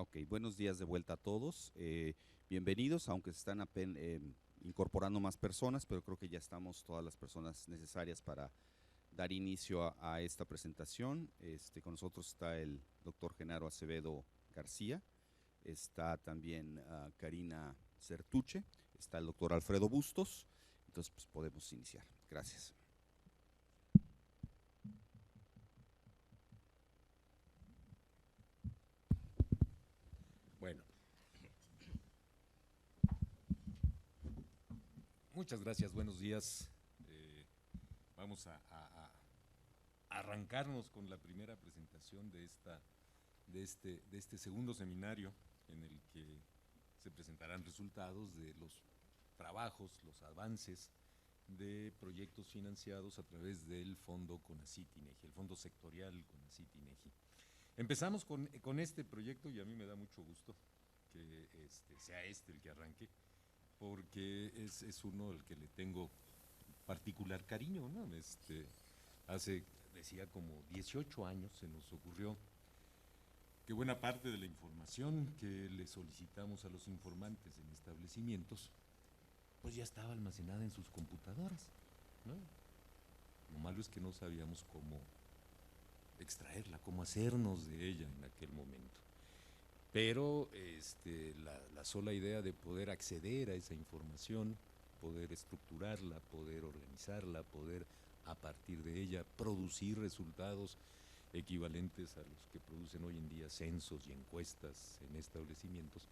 Ok, buenos días de vuelta a todos. Bienvenidos, aunque se están incorporando más personas, pero creo que ya estamos todas las personas necesarias para dar inicio a esta presentación. Con nosotros está el doctor Genaro Acevedo García, está también Karina Certuche, está el doctor Alfredo Bustos. Entonces, pues podemos iniciar. Gracias. Bueno, muchas gracias, buenos días. Vamos a arrancarnos con la primera presentación de este segundo seminario en el que se presentarán resultados de los trabajos, los avances de proyectos financiados a través del Fondo CONACYT-INEGI, el Fondo Sectorial CONACYT-INEGI. Empezamos con este proyecto y a mí me da mucho gusto que sea el que arranque, porque es uno al que le tengo particular cariño, ¿no? Hace, decía, como 18 años se nos ocurrió que buena parte de la información que le solicitamos a los informantes en establecimientos, pues ya estaba almacenada en sus computadoras, ¿no? Lo malo es que no sabíamos cómo extraerla, cómo hacernos de ella en aquel momento. Pero la sola idea de poder acceder a esa información, poder estructurarla, poder organizarla, poder a partir de ella producir resultados equivalentes a los que producen hoy en día censos y encuestas en establecimientos,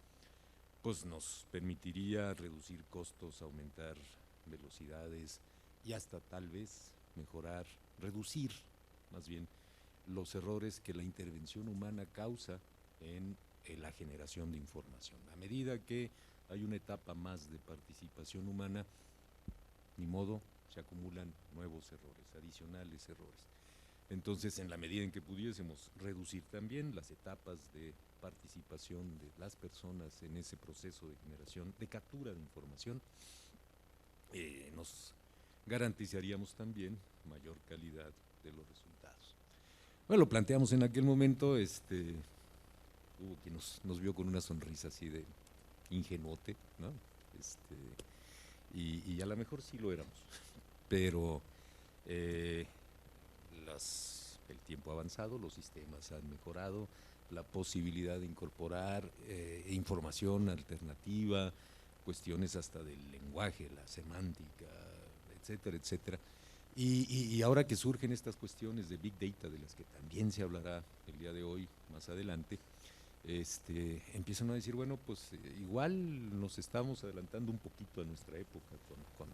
pues nos permitiría reducir costos, aumentar velocidades y hasta tal vez mejorar, reducir más bien los errores que la intervención humana causa en la generación de información. A medida que hay una etapa más de participación humana, ni modo, se acumulan nuevos errores, adicionales errores. Entonces, en la medida en que pudiésemos reducir también las etapas de participación de las personas en ese proceso de generación, de captura de información, nos garantizaríamos también mayor calidad de los resultados. Bueno, lo planteamos en aquel momento, hubo quien nos vio con una sonrisa así de ingenuote, ¿no? Y a lo mejor sí lo éramos, pero el tiempo ha avanzado, los sistemas han mejorado, la posibilidad de incorporar información alternativa, cuestiones hasta del lenguaje, la semántica, etcétera, etcétera. Y ahora que surgen estas cuestiones de Big Data, de las que también se hablará el día de hoy, más adelante, empiezan a decir, bueno, pues igual nos estamos adelantando un poquito a nuestra época con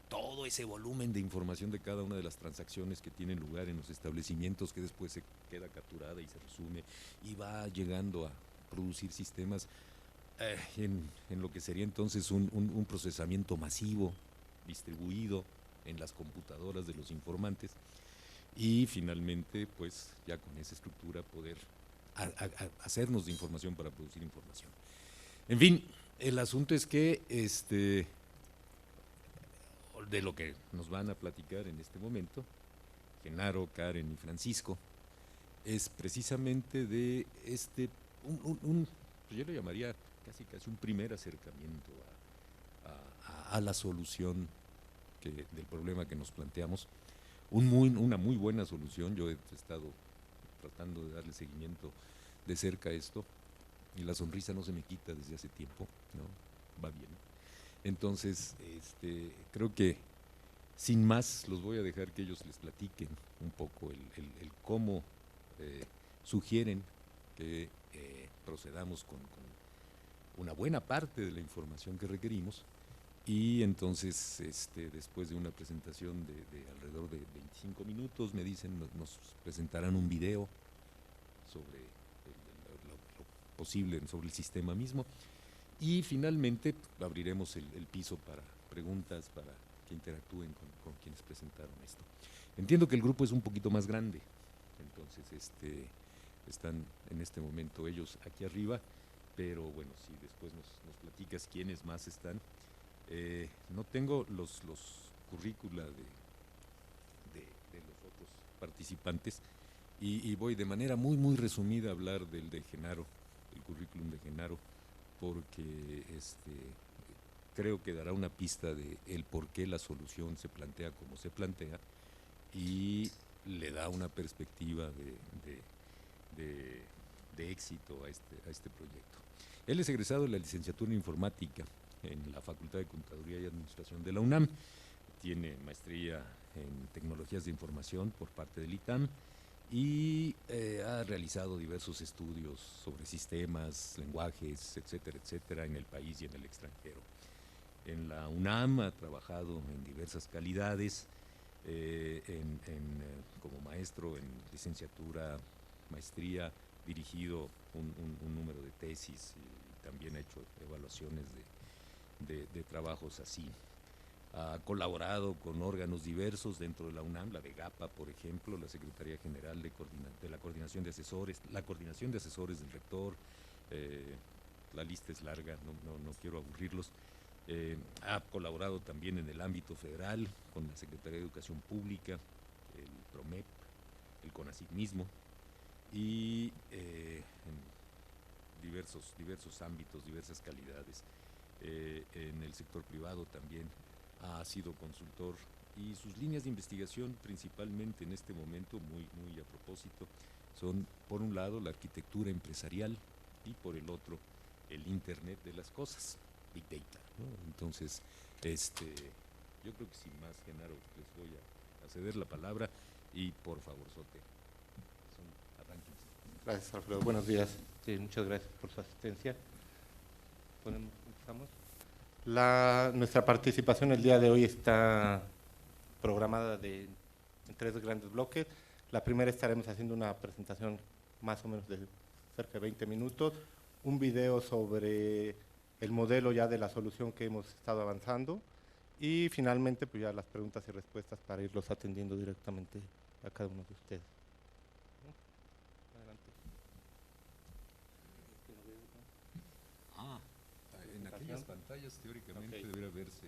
todo ese volumen de información de cada una de las transacciones que tienen lugar en los establecimientos, que después se queda capturada y se resume y va llegando a producir sistemas en lo que sería entonces un procesamiento masivo, distribuido en las computadoras de los informantes, y finalmente, pues ya con esa estructura poder hacernos de información para producir información. En fin, el asunto es que de lo que nos van a platicar en este momento, Genaro, Karen y Francisco, es precisamente de pues yo lo llamaría casi un primer acercamiento a la solución del problema que nos planteamos. Una muy buena solución. Yo he estado tratando de darle seguimiento de cerca a esto y la sonrisa no se me quita desde hace tiempo, ¿no? Va bien. Entonces, creo que sin más los voy a dejar que ellos les platiquen un poco el cómo sugieren que procedamos con una buena parte de la información que requerimos. Y entonces, después de una presentación de alrededor de 25 minutos, me dicen, nos presentarán un video sobre lo posible, sobre el sistema mismo. Y finalmente abriremos el piso para preguntas, para que interactúen con quienes presentaron esto. Entiendo que el grupo es un poquito más grande, entonces están en este momento ellos aquí arriba, pero bueno, si después nos platicas quiénes más están. No tengo los currícula de los otros participantes y voy de manera muy resumida a hablar del de Genaro. el currículum de Genaro, porque creo que dará una pista de el por qué la solución se plantea como se plantea y le da una perspectiva de éxito a este proyecto. Él es egresado de la licenciatura en informática en la Facultad de Contaduría y Administración de la UNAM, tiene maestría en tecnologías de información por parte del ITAM y ha realizado diversos estudios sobre sistemas, lenguajes, etcétera, en el país y en el extranjero. En la UNAM ha trabajado en diversas calidades, como maestro en licenciatura, maestría, dirigido un número de tesis y también ha hecho evaluaciones de trabajos así. Ha colaborado con órganos diversos dentro de la UNAM, la VEGAPA, por ejemplo, la Secretaría General de la Coordinación de Asesores, la Coordinación de Asesores del Rector, la lista es larga, no quiero aburrirlos. Ha colaborado también en el ámbito federal con la Secretaría de Educación Pública, el PROMEP, el CONACYT mismo, y en diversos ámbitos, diversas calidades. En el sector privado también ha sido consultor y sus líneas de investigación principalmente en este momento, muy a propósito, son por un lado la arquitectura empresarial y por el otro el Internet de las cosas, Big Data, ¿no? Entonces, yo creo que sin más, Genaro, les voy a ceder la palabra y por favor, Sote, arránquense. Gracias, Alfredo. Buenos días. Sí, muchas gracias por su asistencia. ¿Empezamos? Nuestra participación el día de hoy está programada en 3 grandes bloques. La primera estaremos haciendo una presentación más o menos de cerca de 20 minutos, un video sobre el modelo ya de la solución que hemos estado avanzando y finalmente pues ya las preguntas y respuestas para irlos atendiendo directamente a cada uno de ustedes. En aquellas pantallas teóricamente okay, debería verse.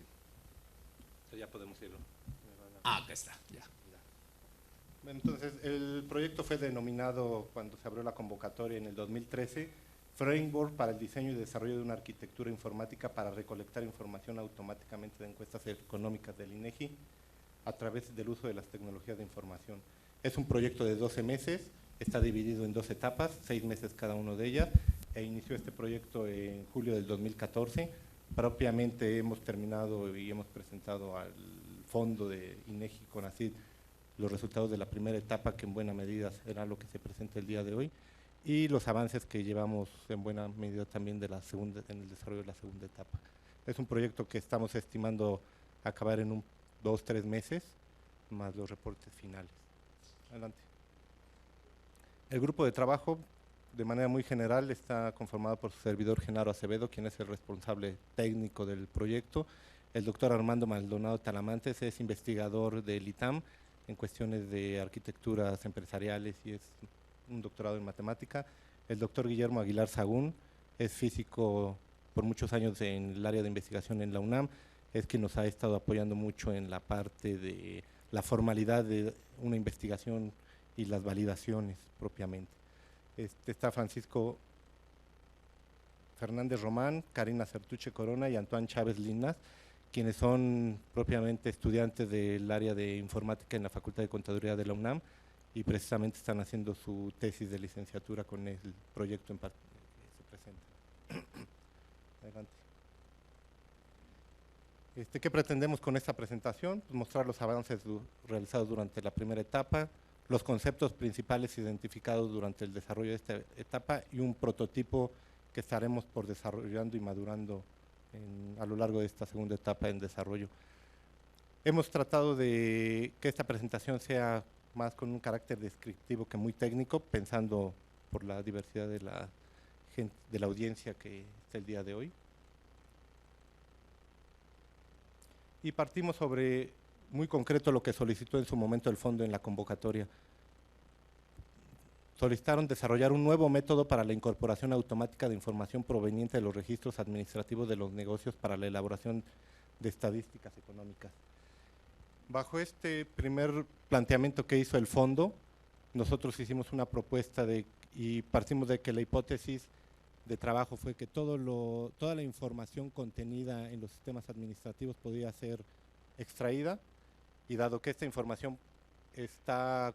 Ya podemos irlo. Acá está, ya. Entonces, el proyecto fue denominado, cuando se abrió la convocatoria en el 2013, Framework para el diseño y desarrollo de una arquitectura informática para recolectar información automáticamente de encuestas económicas del INEGI a través del uso de las tecnologías de información. Es un proyecto de 12 meses, está dividido en 2 etapas, 6 meses cada uno de ellas, e inició este proyecto en julio del 2014. Propiamente hemos terminado y hemos presentado al fondo de INEGI CONACYT los resultados de la primera etapa, que en buena medida será lo que se presenta el día de hoy, y los avances que llevamos en buena medida también en el desarrollo de la segunda etapa. Es un proyecto que estamos estimando acabar en 2-3 meses, más los reportes finales. Adelante. El grupo de trabajo, de manera muy general, está conformado por su servidor Genaro Acevedo, quien es el responsable técnico del proyecto. El doctor Armando Maldonado Talamantes es investigador del ITAM en cuestiones de arquitecturas empresariales y es un doctorado en matemática. El doctor Guillermo Aguilar Sagún es físico por muchos años en el área de investigación en la UNAM, es quien nos ha estado apoyando mucho en la parte de la formalidad de una investigación y las validaciones propiamente. Está Francisco Fernández Román, Karina Certuche Corona y Antoine Chávez Linas, quienes son propiamente estudiantes del área de informática en la Facultad de Contaduría de la UNAM y precisamente están haciendo su tesis de licenciatura con el proyecto en parte que se presenta. Adelante. ¿Qué pretendemos con esta presentación? Pues mostrar los avances realizados durante la primera etapa, los conceptos principales identificados durante el desarrollo de esta etapa y un prototipo que estaremos por desarrollando y madurando a lo largo de esta segunda etapa en desarrollo. Hemos tratado de que esta presentación sea más con un carácter descriptivo que muy técnico, pensando por la diversidad de la audiencia que está el día de hoy. Y partimos sobre muy concreto lo que solicitó en su momento el fondo en la convocatoria. Solicitaron desarrollar un nuevo método para la incorporación automática de información proveniente de los registros administrativos de los negocios para la elaboración de estadísticas económicas. Bajo este primer planteamiento que hizo el fondo, nosotros hicimos una propuesta y partimos de que la hipótesis de trabajo fue que toda la información contenida en los sistemas administrativos podía ser extraída, y dado que esta información está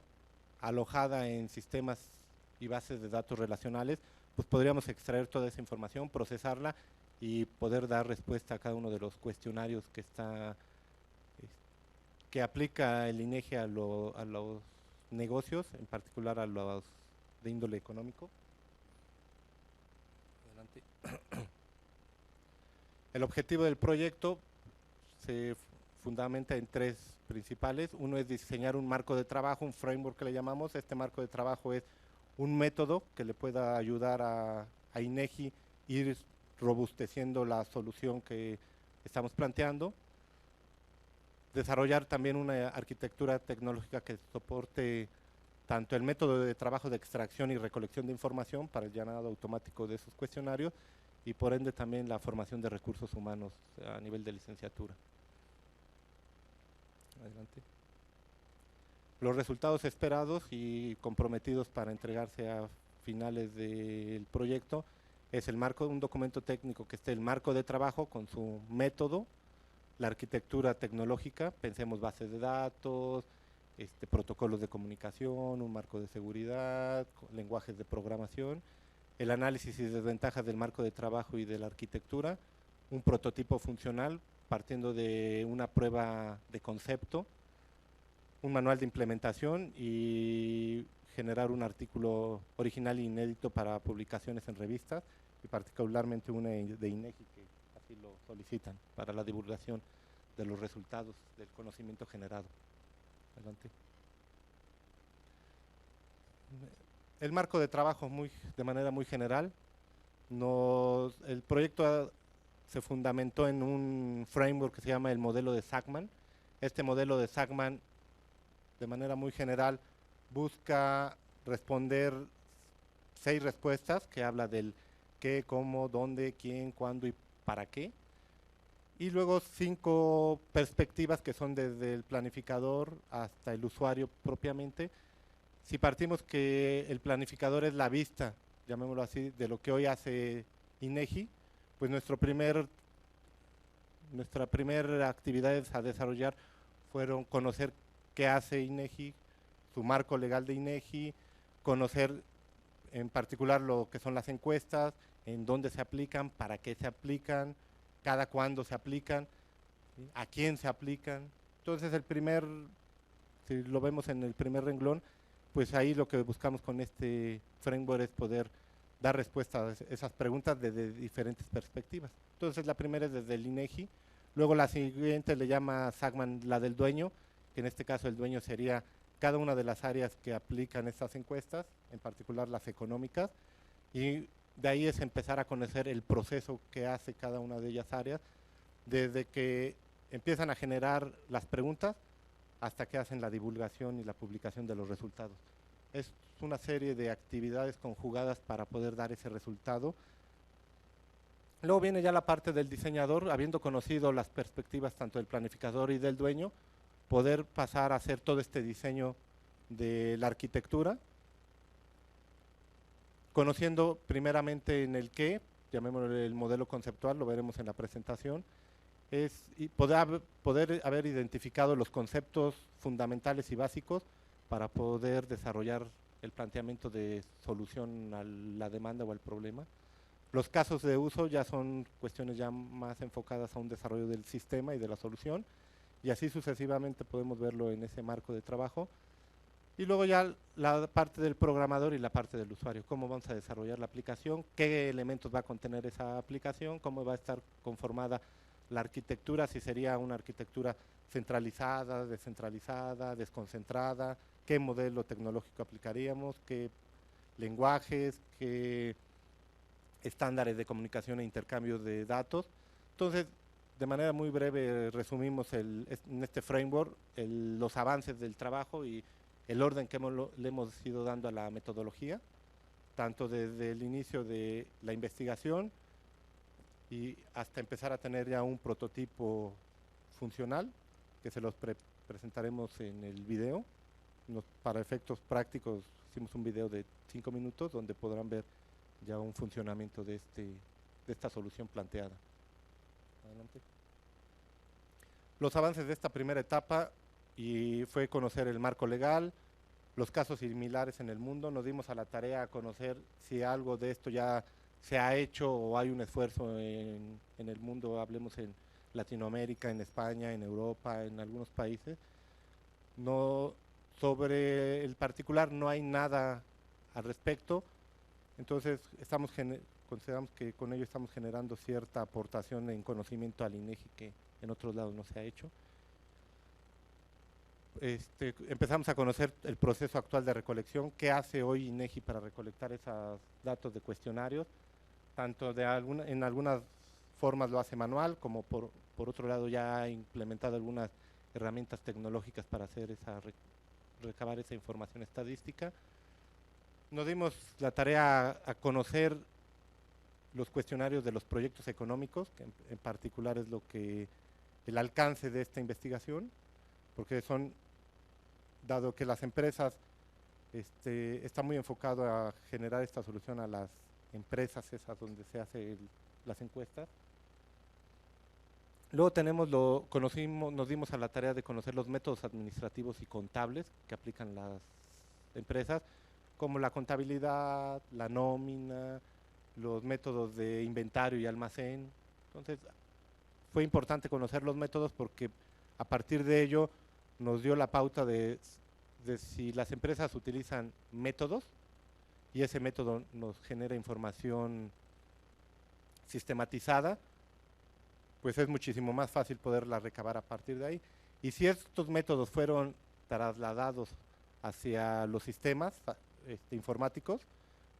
alojada en sistemas y bases de datos relacionales, pues podríamos extraer toda esa información, procesarla y poder dar respuesta a cada uno de los cuestionarios que aplica el INEGI a los negocios, en particular a los de índole económico. Adelante. El objetivo del proyecto se fundamenta en tres principales. Uno es diseñar un marco de trabajo, un framework que le llamamos. Este marco de trabajo es un método que le pueda ayudar a INEGI ir robusteciendo la solución que estamos planteando. Desarrollar también una arquitectura tecnológica que soporte tanto el método de trabajo de extracción y recolección de información para el llenado automático de esos cuestionarios, y por ende también la formación de recursos humanos a nivel de licenciatura. Adelante. Los resultados esperados y comprometidos para entregarse a finales del proyecto es un documento técnico que esté el marco de trabajo con su método, la arquitectura tecnológica, pensemos bases de datos, protocolos de comunicación, un marco de seguridad, lenguajes de programación, el análisis y desventajas del marco de trabajo y de la arquitectura, un prototipo funcional partiendo de una prueba de concepto, un manual de implementación y generar un artículo original e inédito para publicaciones en revistas, y particularmente una de INEGI que así lo solicitan para la divulgación de los resultados del conocimiento generado. Adelante. El marco de trabajo de manera muy general. El proyecto se fundamentó en un framework que se llama el modelo de Sackman. Este modelo de Sackman, de manera muy general, busca responder 6 respuestas que habla del qué, cómo, dónde, quién, cuándo y para qué. Y luego 5 perspectivas que son desde el planificador hasta el usuario propiamente. Si partimos que el planificador es la vista, llamémoslo así, de lo que hoy hace INEGI, pues nuestra primera actividad a desarrollar fueron conocer qué hace INEGI, su marco legal de INEGI, conocer en particular lo que son las encuestas, en dónde se aplican, para qué se aplican, cada cuándo se aplican, ¿sí? A quién se aplican. Entonces si lo vemos en el primer renglón, pues ahí lo que buscamos con este framework es poder dar respuesta a esas preguntas desde diferentes perspectivas. Entonces la primera es desde el INEGI, luego la siguiente le llama Sackman la del dueño, que en este caso el dueño sería cada una de las áreas que aplican estas encuestas, en particular las económicas, y de ahí es empezar a conocer el proceso que hace cada una de ellas áreas, desde que empiezan a generar las preguntas hasta que hacen la divulgación y la publicación de los resultados. Es una serie de actividades conjugadas para poder dar ese resultado. Luego viene ya la parte del diseñador, habiendo conocido las perspectivas tanto del planificador y del dueño, poder pasar a hacer todo este diseño de la arquitectura, conociendo primeramente en el qué, llamémoslo el modelo conceptual, lo veremos en la presentación, y poder haber identificado los conceptos fundamentales y básicos para poder desarrollar el planteamiento de solución a la demanda o al problema. Los casos de uso ya son cuestiones ya más enfocadas a un desarrollo del sistema y de la solución, y así sucesivamente podemos verlo en ese marco de trabajo. Y luego ya la parte del programador y la parte del usuario, cómo vamos a desarrollar la aplicación, qué elementos va a contener esa aplicación, cómo va a estar conformada la arquitectura, si sería una arquitectura centralizada, descentralizada, desconcentrada, qué modelo tecnológico aplicaríamos, qué lenguajes, qué estándares de comunicación e intercambio de datos. Entonces, de manera muy breve resumimos en este framework los avances del trabajo y el orden que le hemos ido dando a la metodología, tanto desde el inicio de la investigación y hasta empezar a tener ya un prototipo funcional, que se los presentaremos en el video. Para efectos prácticos hicimos un video de 5 minutos donde podrán ver ya un funcionamiento de esta solución planteada. Adelante. Los avances de esta primera etapa y fue conocer el marco legal, los casos similares en el mundo. Nos dimos a la tarea a conocer si algo de esto ya se ha hecho o hay un esfuerzo en el mundo, hablemos en Latinoamérica, en España, en Europa, en algunos países. No, sobre el particular no hay nada al respecto, entonces consideramos que con ello estamos generando cierta aportación en conocimiento al INEGI que en otros lados no se ha hecho. Empezamos a conocer el proceso actual de recolección, qué hace hoy INEGI para recolectar esos datos de cuestionarios, tanto en algunas formas lo hace manual, como por otro lado ya ha implementado algunas herramientas tecnológicas para hacer recabar esa información estadística. Nos dimos la tarea a conocer los cuestionarios de los proyectos económicos, que en particular es el alcance de esta investigación, porque dado que las empresas está muy enfocado a generar esta solución a las empresas esas donde se hacen las encuestas. Luego nos dimos a la tarea de conocer los métodos administrativos y contables que aplican las empresas, como la contabilidad, la nómina, los métodos de inventario y almacén. Entonces, fue importante conocer los métodos porque a partir de ello nos dio la pauta de si las empresas utilizan métodos y ese método nos genera información sistematizada, pues es muchísimo más fácil poderla recabar a partir de ahí. Y si estos métodos fueron trasladados hacia los sistemas informáticos,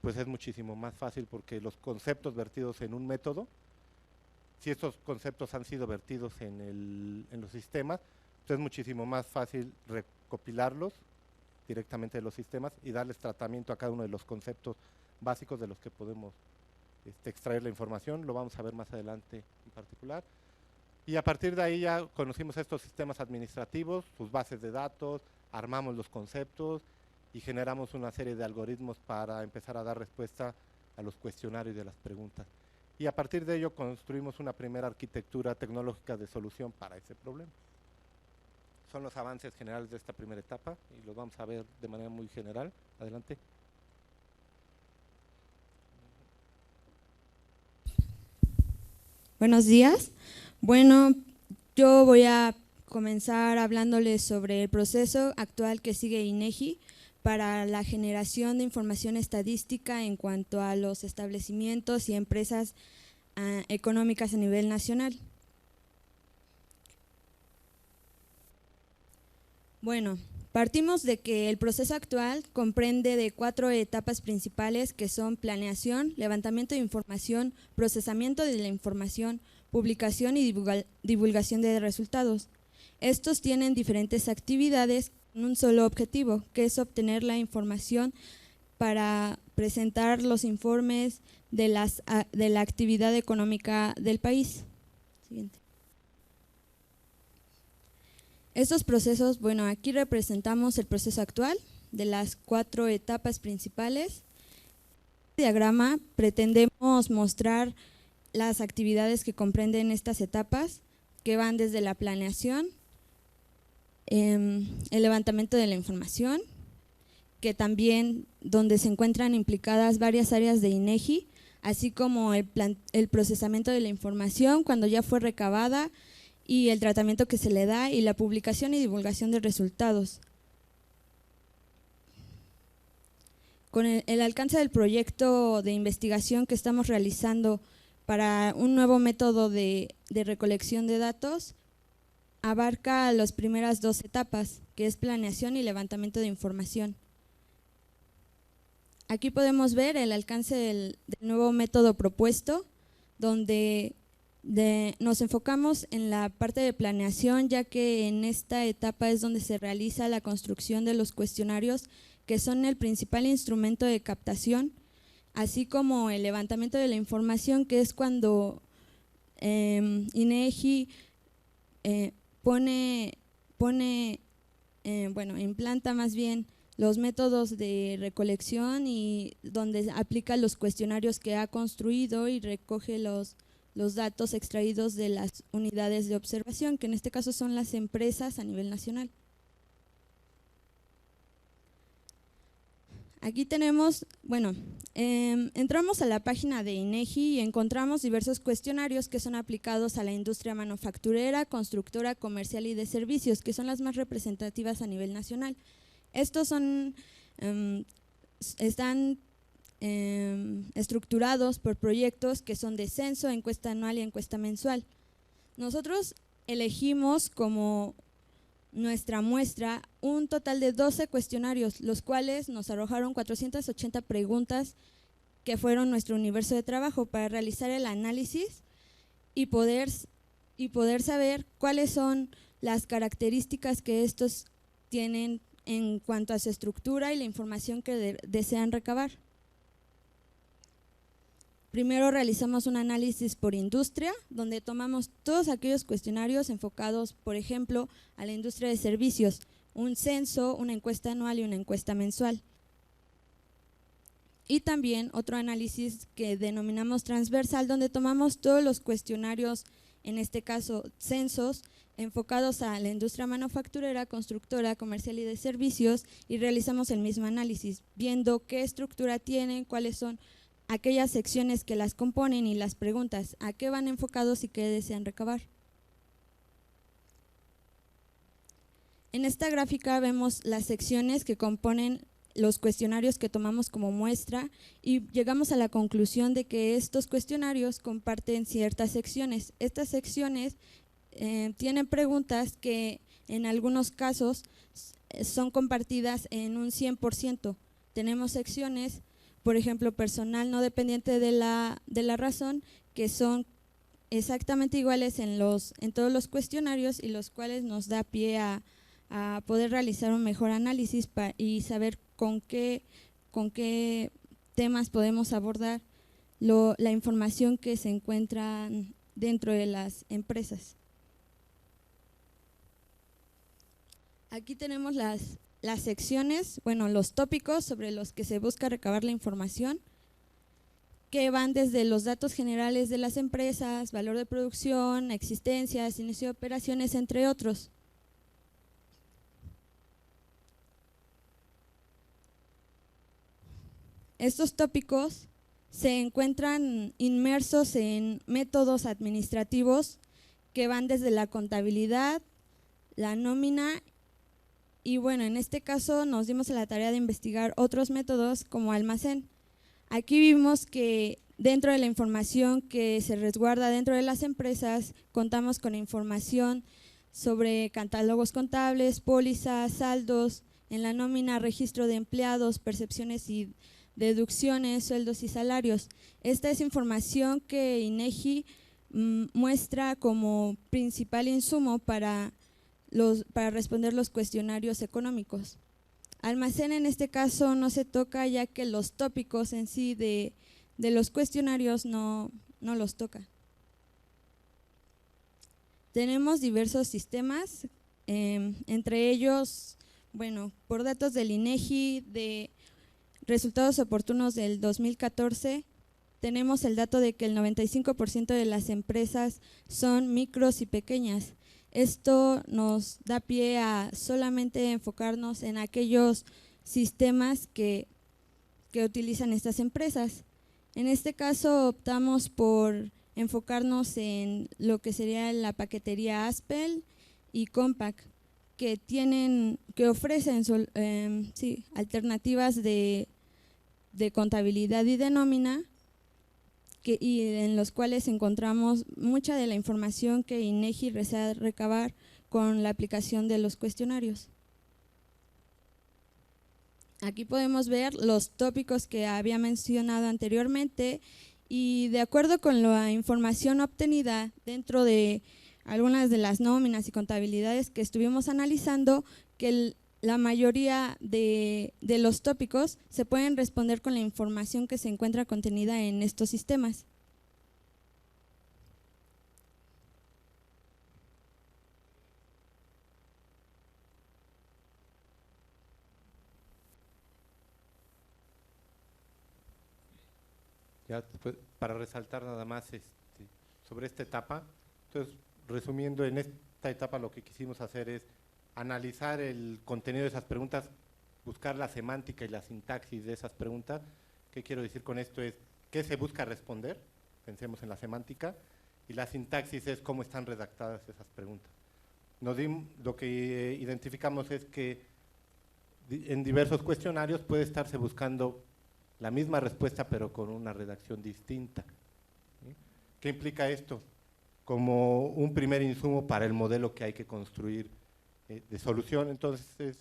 pues es muchísimo más fácil porque los conceptos vertidos en un método, si estos conceptos han sido vertidos en los sistemas, pues es muchísimo más fácil recopilarlos directamente de los sistemas y darles tratamiento a cada uno de los conceptos básicos de los que podemos extraer la información. Lo vamos a ver más adelante en particular. Y a partir de ahí ya conocimos estos sistemas administrativos, sus bases de datos, armamos los conceptos y generamos una serie de algoritmos para empezar a dar respuesta a los cuestionarios de las preguntas. Y a partir de ello construimos una primera arquitectura tecnológica de solución para ese problema. Son los avances generales de esta primera etapa y los vamos a ver de manera muy general. Adelante. Buenos días. Bueno, yo voy a comenzar hablándoles sobre el proceso actual que sigue INEGI para la generación de información estadística en cuanto a los establecimientos y empresas económicas a nivel nacional. Bueno, partimos de que el proceso actual comprende de 4 etapas principales que son planeación, levantamiento de información, procesamiento de la información, publicación y divulgación de resultados. Estos tienen diferentes actividades con un solo objetivo, que es obtener la información para presentar los informes de la actividad económica del país. Siguiente. Estos procesos, bueno, aquí representamos el proceso actual de las 4 etapas principales. En este diagrama pretendemos mostrar las actividades que comprenden estas etapas, que van desde la planeación, el levantamiento de la información, que también donde se encuentran implicadas varias áreas de INEGI, así como el procesamiento de la información cuando ya fue recabada y el tratamiento que se le da y la publicación y divulgación de resultados. Con el alcance del proyecto de investigación que estamos realizando para un nuevo método de recolección de datos, abarca las primeras 2 etapas, que es planeación y levantamiento de información. Aquí podemos ver el alcance del nuevo método propuesto, donde nos enfocamos en la parte de planeación, ya que en esta etapa es donde se realiza la construcción de los cuestionarios, que son el principal instrumento de captación, así como el levantamiento de la información, que es cuando INEGI implanta más bien los métodos de recolección y donde aplica los cuestionarios que ha construido y recoge los datos extraídos de las unidades de observación, que en este caso son las empresas a nivel nacional. Aquí tenemos, bueno, entramos a la página de INEGI y encontramos diversos cuestionarios que son aplicados a la industria manufacturera, constructora, comercial y de servicios, que son las más representativas a nivel nacional. Estos son, están estructurados por proyectos que son de censo, encuesta anual y encuesta mensual. Nosotros elegimos como nuestra muestra un total de 12 cuestionarios, los cuales nos arrojaron 480 preguntas que fueron nuestro universo de trabajo para realizar el análisis y poder saber cuáles son las características que estos tienen en cuanto a su estructura y la información que desean recabar. Primero realizamos un análisis por industria, donde tomamos todos aquellos cuestionarios enfocados, por ejemplo, a la industria de servicios, un censo, una encuesta anual y una encuesta mensual. Y también otro análisis que denominamos transversal, donde tomamos todos los cuestionarios, en este caso censos, enfocados a la industria manufacturera, constructora, comercial y de servicios, y realizamos el mismo análisis, viendo qué estructura tienen, cuáles son aquellas secciones que las componen y las preguntas, a qué van enfocados y qué desean recabar. En esta gráfica vemos las secciones que componen los cuestionarios que tomamos como muestra y llegamos a la conclusión de que estos cuestionarios comparten ciertas secciones. Estas secciones tienen preguntas que en algunos casos son compartidas en un 100%. Tenemos secciones, por ejemplo, personal no dependiente de la razón, que son exactamente iguales en todos los cuestionarios y los cuales nos da pie a poder realizar un mejor análisis y saber con qué temas podemos abordar la información que se encuentra dentro de las empresas. Aquí tenemos las secciones, bueno, los tópicos sobre los que se busca recabar la información, que van desde los datos generales de las empresas, valor de producción, existencias, inicio de operaciones, entre otros. Estos tópicos se encuentran inmersos en métodos administrativos que van desde la contabilidad, la nómina y bueno, en este caso nos dimos a la tarea de investigar otros métodos como almacén. Aquí vimos que dentro de la información que se resguarda dentro de las empresas, contamos con información sobre catálogos contables, pólizas, saldos, en la nómina, registro de empleados, percepciones y deducciones, sueldos y salarios. Esta es información que INEGI muestra como principal insumo para responder los cuestionarios económicos. Almacén en este caso no se toca, ya que los tópicos en sí de los cuestionarios no los toca. Tenemos diversos sistemas, entre ellos, bueno, por datos del INEGI de resultados oportunos del 2014, tenemos el dato de que el 95% de las empresas son micros y pequeñas. Esto nos da pie a solamente enfocarnos en aquellos sistemas que utilizan estas empresas. En este caso optamos por enfocarnos en lo que sería la paquetería Aspel y Compaq, que ofrecen alternativas de contabilidad y de nómina, y en los cuales encontramos mucha de la información que INEGI desea recabar con la aplicación de los cuestionarios. Aquí podemos ver los tópicos que había mencionado anteriormente y de acuerdo con la información obtenida dentro de algunas de las nóminas y contabilidades que estuvimos analizando, que la mayoría de los tópicos se pueden responder con la información que se encuentra contenida en estos sistemas. Ya después, para resaltar nada más sobre esta etapa. Entonces, resumiendo, en esta etapa lo que quisimos hacer es analizar el contenido de esas preguntas, buscar la semántica y la sintaxis de esas preguntas. ¿Qué quiero decir con esto? Es qué se busca responder, pensemos en la semántica, y la sintaxis es cómo están redactadas esas preguntas. Lo que identificamos es que en diversos cuestionarios puede estarse buscando la misma respuesta pero con una redacción distinta. ¿Sí? ¿Qué implica esto? Como un primer insumo para el modelo que hay que construir de solución. Entonces,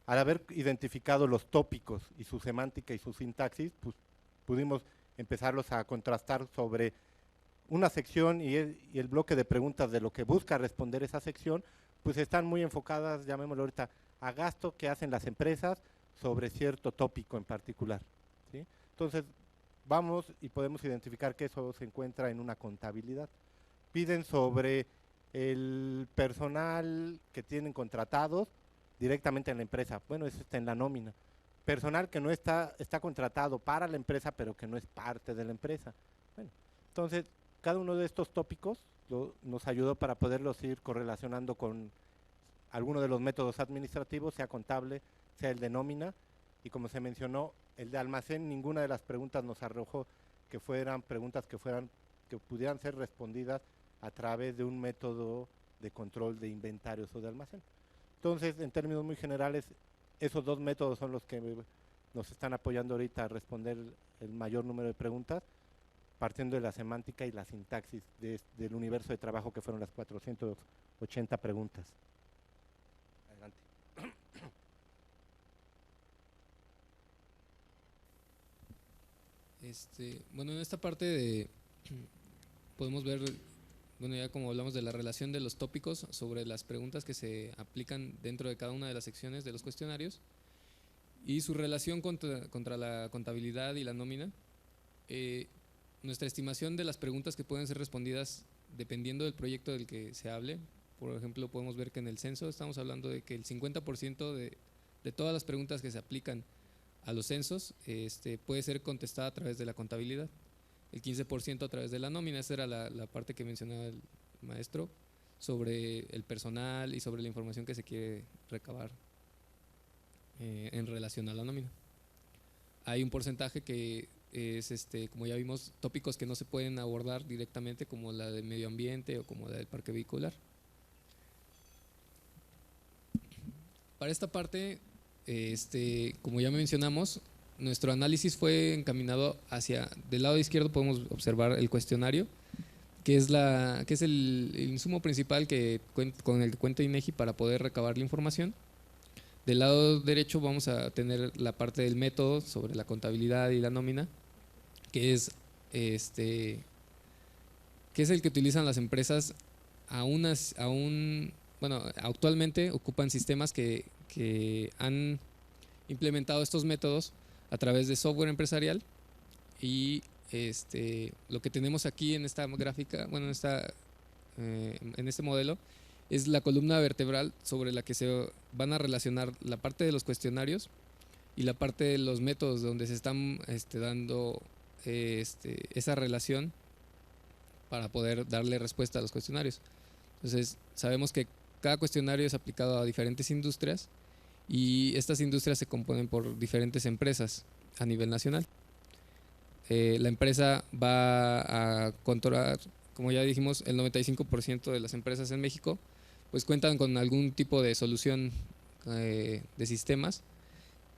al haber identificado los tópicos y su semántica y su sintaxis, pues pudimos empezarlos a contrastar sobre una sección y el bloque de preguntas de lo que busca responder esa sección, pues están muy enfocadas, llamémoslo ahorita, a gasto que hacen las empresas sobre cierto tópico en particular. ¿Sí? Entonces, vamos y podemos identificar que eso se encuentra en una contabilidad. Piden sobre el personal que tienen contratados directamente en la empresa. Bueno, eso está en la nómina. Personal que no está contratado para la empresa, pero que no es parte de la empresa. Bueno, entonces, cada uno de estos tópicos nos ayudó para poderlos ir correlacionando con alguno de los métodos administrativos, sea contable, sea el de nómina, y como se mencionó, el de almacén, ninguna de las preguntas nos arrojó que fueran preguntas que pudieran ser respondidas a través de un método de control de inventarios o de almacén. Entonces, en términos muy generales, esos dos métodos son los que nos están apoyando ahorita a responder el mayor número de preguntas, partiendo de la semántica y la sintaxis del universo de trabajo que fueron las 480 preguntas. Adelante. Bueno, en esta parte podemos ver, bueno, ya como hablamos de la relación de los tópicos sobre las preguntas que se aplican dentro de cada una de las secciones de los cuestionarios y su relación contra la contabilidad y la nómina. Nuestra estimación de las preguntas que pueden ser respondidas dependiendo del proyecto del que se hable. Por ejemplo, podemos ver que en el censo estamos hablando de que el 50% de todas las preguntas que se aplican a los censos puede ser contestada a través de la contabilidad, el 15% a través de la nómina. Esa era la parte que mencionaba el maestro sobre el personal y sobre la información que se quiere recabar en relación a la nómina. Hay un porcentaje que es, como ya vimos, tópicos que no se pueden abordar directamente, como la del medio ambiente o como la del parque vehicular. Para esta parte, como ya mencionamos, nuestro análisis fue encaminado del lado izquierdo podemos observar el cuestionario, que es el insumo principal con el que cuenta INEGI para poder recabar la información. Del lado derecho vamos a tener la parte del método sobre la contabilidad y la nómina, que es el que utilizan las empresas bueno, actualmente ocupan sistemas que han implementado estos métodos a través de software empresarial y lo que tenemos aquí en esta gráfica, bueno, en este modelo, es la columna vertebral sobre la que se van a relacionar la parte de los cuestionarios y la parte de los métodos donde se están dando esa relación para poder darle respuesta a los cuestionarios. Entonces, sabemos que cada cuestionario es aplicado a diferentes industrias y estas industrias se componen por diferentes empresas a nivel nacional. La empresa va a controlar, como ya dijimos, el 95% de las empresas en México pues cuentan con algún tipo de solución de sistemas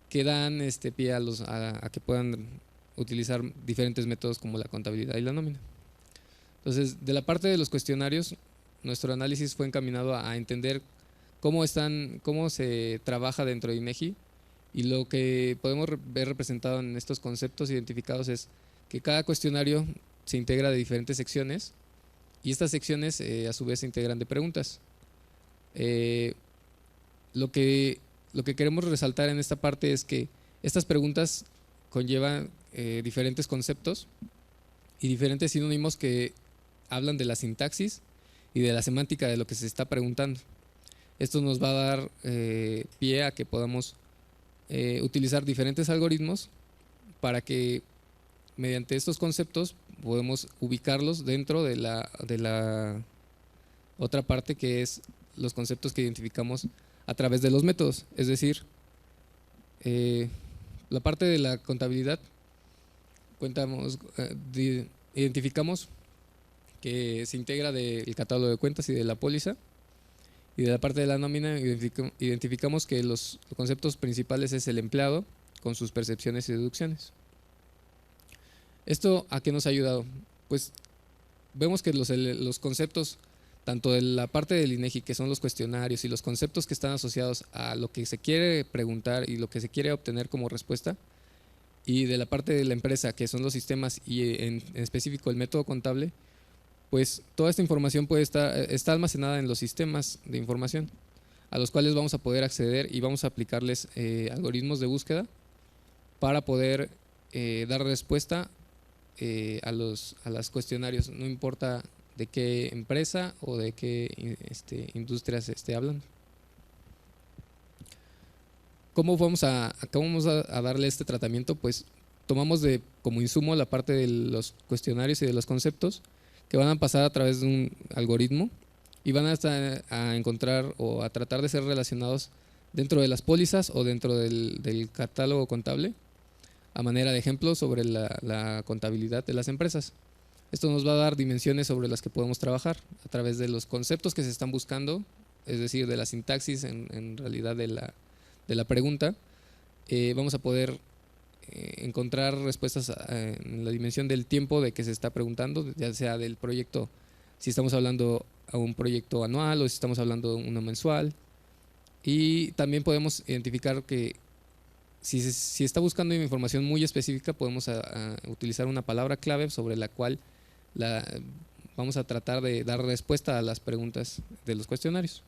que dan pie a que puedan utilizar diferentes métodos como la contabilidad y la nómina. Entonces, de la parte de los cuestionarios, nuestro análisis fue encaminado a entender cómo se trabaja dentro de INEGI, y lo que podemos ver representado en estos conceptos identificados es que cada cuestionario se integra de diferentes secciones y estas secciones a su vez se integran de preguntas. Lo que queremos resaltar en esta parte es que estas preguntas conllevan diferentes conceptos y diferentes sinónimos que hablan de la sintaxis y de la semántica de lo que se está preguntando. Esto nos va a dar pie a que podamos utilizar diferentes algoritmos para que mediante estos conceptos podemos ubicarlos dentro de la otra parte, que es los conceptos que identificamos a través de los métodos. Es decir, la parte de la contabilidad, identificamos que se integra del catálogo de cuentas y de la póliza, y de la parte de la nómina identificamos que los conceptos principales es el empleado con sus percepciones y deducciones. ¿Esto a qué nos ha ayudado? Pues vemos que los conceptos, tanto de la parte del INEGI, que son los cuestionarios, y los conceptos que están asociados a lo que se quiere preguntar y lo que se quiere obtener como respuesta, y de la parte de la empresa, que son los sistemas y en específico el método contable, pues toda esta información está almacenada en los sistemas de información, a los cuales vamos a poder acceder y vamos a aplicarles algoritmos de búsqueda para poder dar respuesta a los cuestionarios, no importa de qué empresa o de qué industrias hablan. ¿Cómo vamos a darle este tratamiento? Pues tomamos como insumo la parte de los cuestionarios y de los conceptos, que van a pasar a través de un algoritmo y van a encontrar o a tratar de ser relacionados dentro de las pólizas o dentro del catálogo contable, a manera de ejemplo sobre la contabilidad de las empresas. Esto nos va a dar dimensiones sobre las que podemos trabajar a través de los conceptos que se están buscando, es decir, de la sintaxis en realidad de la pregunta. Vamos a poder encontrar respuestas en la dimensión del tiempo de que se está preguntando, ya sea del proyecto, si estamos hablando a un proyecto anual o si estamos hablando de uno mensual. Y también podemos identificar que si está buscando información muy específica, podemos utilizar una palabra clave sobre la cual vamos a tratar de dar respuesta a las preguntas de los cuestionarios.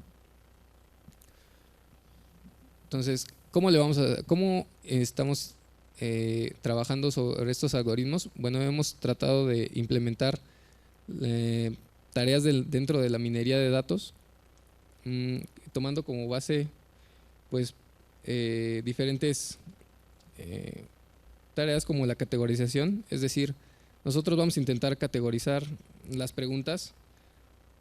Entonces, ¿cómo estamos trabajando sobre estos algoritmos? Bueno, hemos tratado de implementar tareas dentro de la minería de datos, tomando como base pues diferentes tareas como la categorización, es decir, nosotros vamos a intentar categorizar las preguntas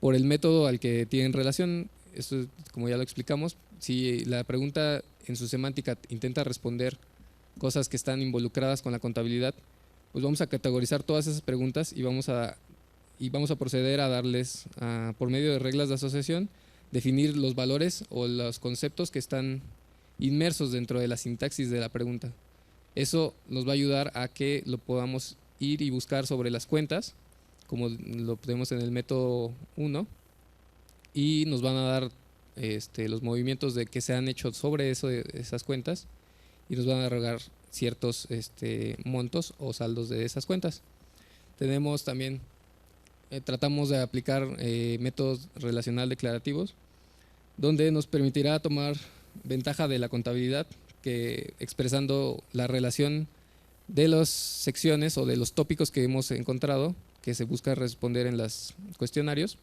por el método al que tienen relación. Esto, como ya lo explicamos, si la pregunta en su semántica intenta responder cosas que están involucradas con la contabilidad, pues vamos a categorizar todas esas preguntas y vamos a proceder a darles, por medio de reglas de asociación, definir los valores o los conceptos que están inmersos dentro de la sintaxis de la pregunta. Eso nos va a ayudar a que lo podamos ir y buscar sobre las cuentas, como lo tenemos en el método 1, y nos van a dar los movimientos de que se han hecho sobre esas cuentas, y nos van a arrojar ciertos montos o saldos de esas cuentas. Tenemos también, tratamos de aplicar métodos relacional declarativos, donde nos permitirá tomar ventaja de la contabilidad, que expresando la relación de las secciones o de los tópicos que hemos encontrado, que se busca responder en los cuestionarios,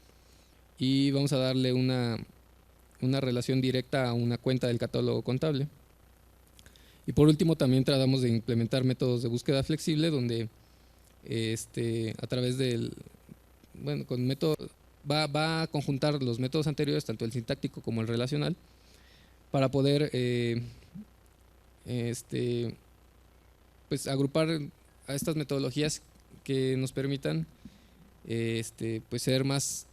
y vamos a darle una relación directa a una cuenta del catálogo contable. Y por último, también tratamos de implementar métodos de búsqueda flexible, donde a través con método va a conjuntar los métodos anteriores, tanto el sintáctico como el relacional, para poder pues agrupar a estas metodologías que nos permitan pues ser más,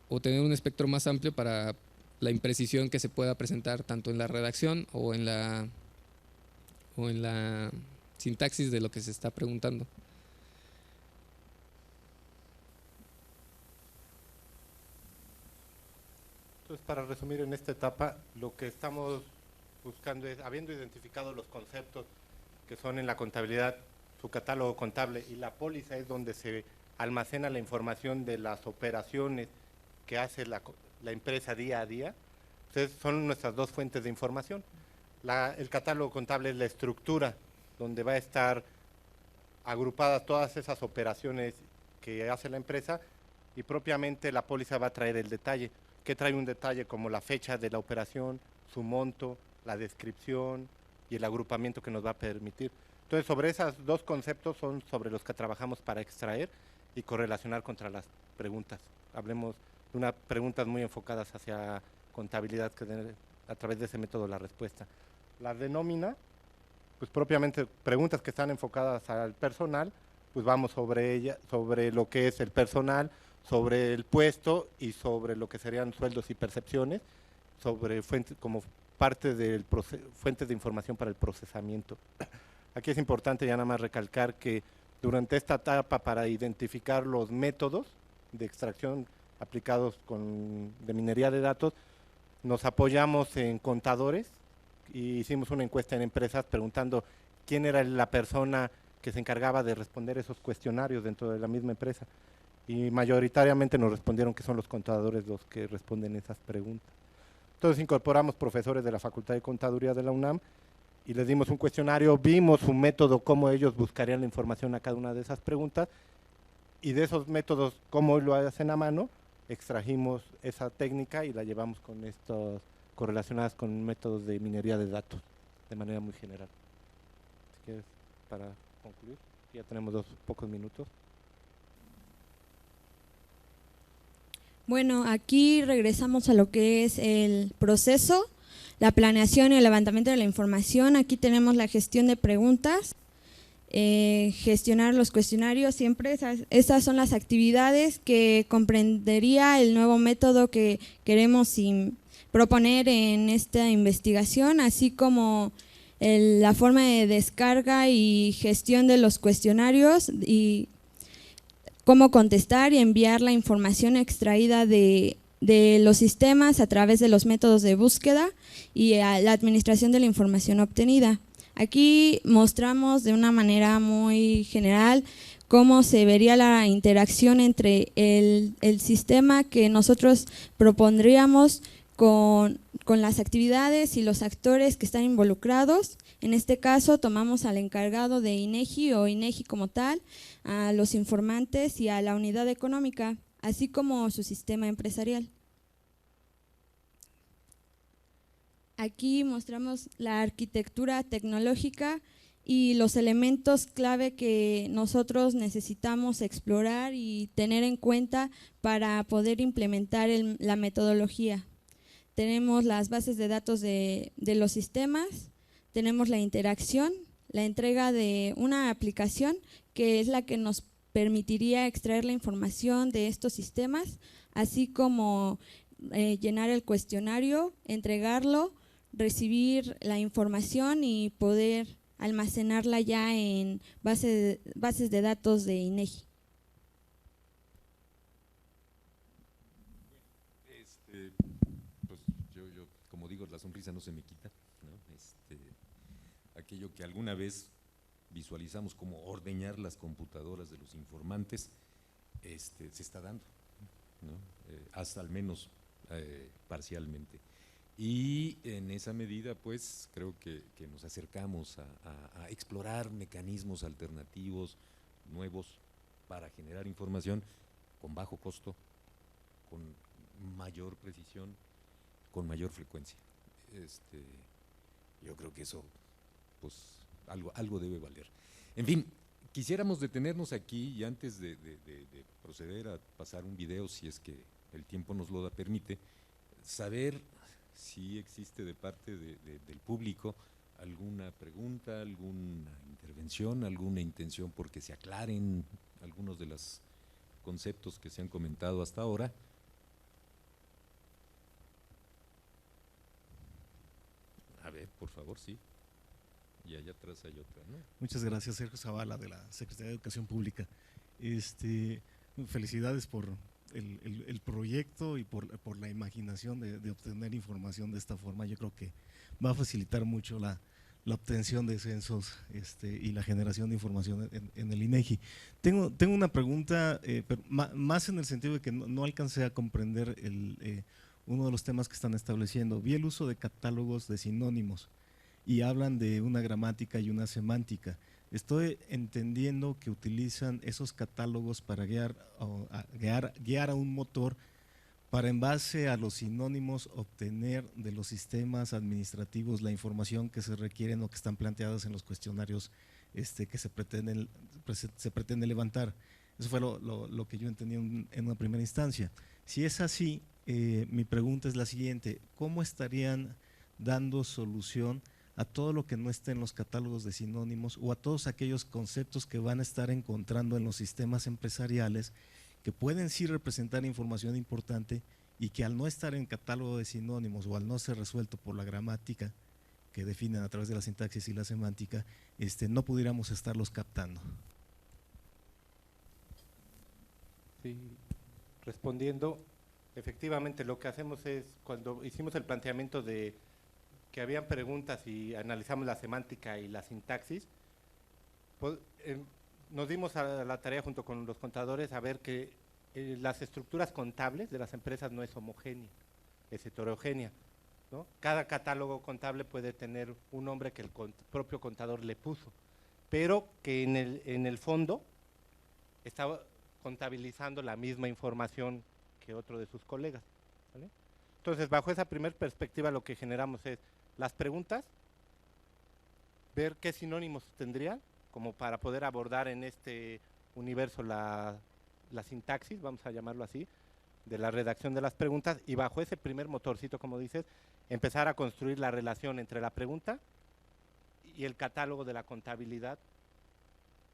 o tener un espectro más amplio para la imprecisión que se pueda presentar tanto en la redacción o en la sintaxis de lo que se está preguntando. Entonces, para resumir en esta etapa, lo que estamos buscando es, habiendo identificado los conceptos que son en la contabilidad, su catálogo contable, y la póliza es donde se almacena la información de las operaciones que hace la empresa día a día. Entonces, son nuestras dos fuentes de información. El catálogo contable es la estructura donde va a estar agrupadas todas esas operaciones que hace la empresa, y propiamente la póliza va a traer el detalle, que trae un detalle como la fecha de la operación, su monto, la descripción y el agrupamiento que nos va a permitir. Entonces, sobre esos dos conceptos son sobre los que trabajamos para extraer y correlacionar contra las preguntas. Hablemos de unas preguntas muy enfocadas hacia contabilidad, que a través de ese método la respuesta. Las de nómina, pues propiamente preguntas que están enfocadas al personal, pues vamos sobre ella, sobre lo que es el personal, sobre el puesto y sobre lo que serían sueldos y percepciones, sobre fuentes, como parte del fuentes de información para el procesamiento. Aquí es importante ya nada más recalcar que durante esta etapa, para identificar los métodos de extracción aplicados de minería de datos, nos apoyamos en contadores y hicimos una encuesta en empresas preguntando quién era la persona que se encargaba de responder esos cuestionarios dentro de la misma empresa. Y mayoritariamente nos respondieron que son los contadores los que responden esas preguntas. Entonces incorporamos profesores de la Facultad de Contaduría de la UNAM y les dimos un cuestionario, vimos un método, cómo ellos buscarían la información a cada una de esas preguntas, y de esos métodos, cómo lo hacen a mano, extrajimos esa técnica y la llevamos con estos correlacionadas con métodos de minería de datos, de manera muy general. Si quieres, para concluir, ya tenemos pocos minutos. Bueno, aquí regresamos a lo que es el proceso, la planeación y el levantamiento de la información. Aquí tenemos la gestión de preguntas, gestionar los cuestionarios, siempre esas son las actividades que comprendería el nuevo método que queremos proponer en esta investigación, así como la forma de descarga y gestión de los cuestionarios y cómo contestar y enviar la información extraída de los sistemas a través de los métodos de búsqueda y a la administración de la información obtenida. Aquí mostramos de una manera muy general cómo se vería la interacción entre el sistema que nosotros propondríamos con las actividades y los actores que están involucrados. En este caso tomamos al encargado de INEGI o INEGI como tal, a los informantes y a la unidad económica, así como su sistema empresarial. Aquí mostramos la arquitectura tecnológica y los elementos clave que nosotros necesitamos explorar y tener en cuenta para poder implementar la metodología. Tenemos las bases de datos de los sistemas, tenemos la interacción, la entrega de una aplicación que es la que nos permitiría extraer la información de estos sistemas, así como llenar el cuestionario, entregarlo, recibir la información y poder almacenarla ya en bases de datos de INEGI. Pues yo, como digo, la sonrisa no se me quita, ¿no? Aquello que alguna vez visualizamos como ordeñar las computadoras de los informantes, se está dando, ¿no? Hasta al menos parcialmente. Y en esa medida, pues, creo que nos acercamos a explorar mecanismos alternativos, nuevos, para generar información con bajo costo, con mayor precisión, con mayor frecuencia. Yo creo que eso, pues, algo debe valer. En fin, quisiéramos detenernos aquí y antes de proceder a pasar un video, si es que el tiempo nos lo permite, saber si existe de parte del público alguna pregunta, alguna intervención, alguna intención porque se aclaren algunos de los conceptos que se han comentado hasta ahora. A ver, por favor, sí. Y allá atrás hay otra, ¿no? Muchas gracias, Sergio Zavala, de la Secretaría de Educación Pública. Felicidades por el proyecto y por la imaginación de obtener información de esta forma. Yo creo que va a facilitar mucho la obtención de censos y la generación de información en el INEGI. Tengo una pregunta, pero más en el sentido de que no alcancé a comprender uno de los temas que están estableciendo. Vi el uso de catálogos de sinónimos y hablan de una gramática y una semántica. Estoy entendiendo que utilizan esos catálogos para guiar a un motor para en base a los sinónimos obtener de los sistemas administrativos la información que se requieren o que están planteadas en los cuestionarios que se pretende levantar. Eso fue lo que yo entendí en una primera instancia. Si es así, mi pregunta es la siguiente: ¿cómo estarían dando solución a todo lo que no esté en los catálogos de sinónimos o a todos aquellos conceptos que van a estar encontrando en los sistemas empresariales que pueden sí representar información importante y que al no estar en catálogo de sinónimos o al no ser resuelto por la gramática que definen a través de la sintaxis y la semántica, no pudiéramos estarlos captando? Sí, respondiendo, efectivamente lo que hacemos es, cuando hicimos el planteamiento de que habían preguntas y analizamos la semántica y la sintaxis, pues, nos dimos a la tarea junto con los contadores a ver que las estructuras contables de las empresas no es homogénea, es heterogénea, ¿no? Cada catálogo contable puede tener un nombre que el propio contador le puso, pero que en el fondo está contabilizando la misma información que otro de sus colegas, ¿vale? Entonces, bajo esa primera perspectiva, lo que generamos es las preguntas, ver qué sinónimos tendrían, como para poder abordar en este universo la sintaxis, vamos a llamarlo así, de la redacción de las preguntas, y bajo ese primer motorcito, como dices, empezar a construir la relación entre la pregunta y el catálogo de la contabilidad,